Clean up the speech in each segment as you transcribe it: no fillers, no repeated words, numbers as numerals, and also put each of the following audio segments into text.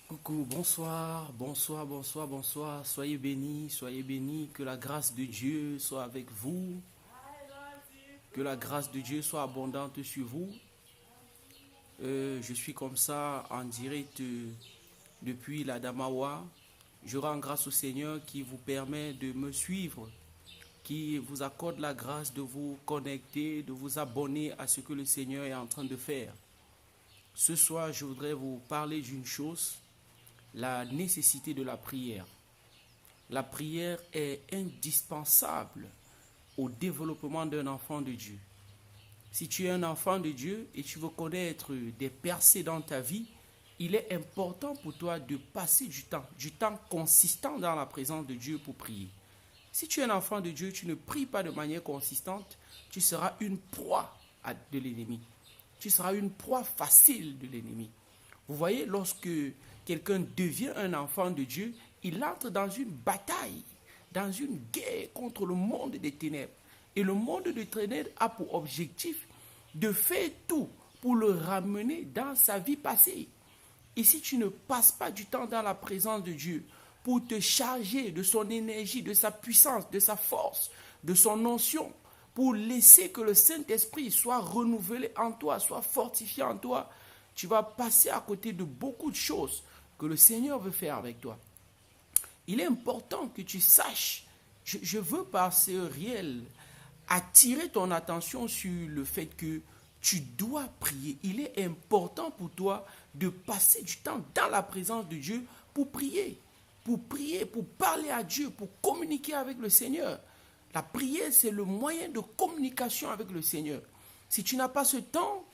Coucou, bonsoir, bonsoir, bonsoir, bonsoir. Soyez bénis, que la grâce de Dieu soit avec vous, que la grâce de Dieu soit abondante sur vous. Je suis comme ça en direct depuis la Damawa. Je rends grâce au Seigneur qui vous permet de me suivre, qui vous accorde la grâce de vous connecter, de vous abonner à ce que le Seigneur est en train de faire. Ce soir, je voudrais vous parler d'une chose, la nécessité de la prière. La prière est indispensable au développement d'un enfant de Dieu. Si tu es un enfant de Dieu et tu veux connaître des percées dans ta vie, il est important pour toi de passer du temps consistant dans la présence de Dieu pour prier. Si tu es un enfant de Dieu, tu ne pries pas de manière consistante, tu seras une proie de l'ennemi. Tu seras une proie facile de l'ennemi. Vous voyez, lorsque quelqu'un devient un enfant de Dieu, il entre dans une bataille, dans une guerre contre le monde des ténèbres. Et le monde des ténèbres a pour objectif de faire tout pour le ramener dans sa vie passée. Et si tu ne passes pas du temps dans la présence de Dieu pour te charger de son énergie, de sa puissance, de sa force, de son onction, pour laisser que le Saint-Esprit soit renouvelé en toi, soit fortifié en toi, tu vas passer à côté de beaucoup de choses que le Seigneur veut faire avec toi. Il est important que tu saches, je veux par ce réel attirer ton attention sur le fait que tu dois prier. Il est important pour toi de passer du temps dans la présence de Dieu pour prier, pour parler à Dieu, pour communiquer avec le Seigneur. La prière, c'est le moyen de communication avec le Seigneur. Si tu n'as pas ce temps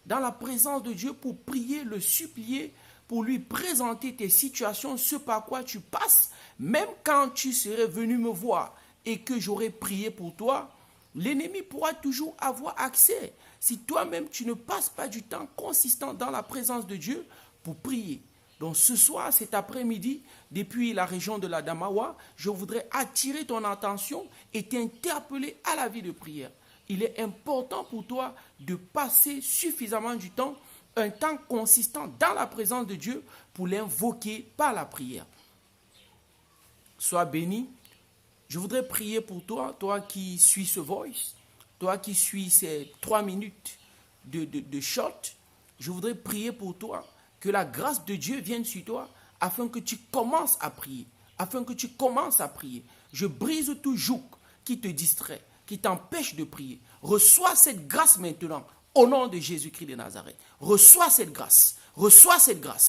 dans la présence de Dieu pour prier, le supplier, pour lui présenter tes situations, ce par quoi tu passes, même quand tu serais venu me voir et que j'aurais prié pour toi, l'ennemi pourra toujours avoir accès. Si toi-même tu ne passes pas du temps consistant dans la présence de Dieu pour prier. Donc ce soir, cet après-midi, depuis la région de la Damawa, je voudrais attirer ton attention et t'interpeller à la vie de prière. Il est important pour toi de passer suffisamment du temps, un temps consistant dans la présence de Dieu pour l'invoquer par la prière. Sois béni. Je voudrais prier pour toi, toi qui suis ce voice, toi qui suis ces 3 minutes de short. Je voudrais prier pour toi, que la grâce de Dieu vienne sur toi, afin que tu commences à prier, Je brise tout joug qui te distrait, qui t'empêche de prier. Reçois cette grâce maintenant, au nom de Jésus-Christ de Nazareth. Reçois cette grâce,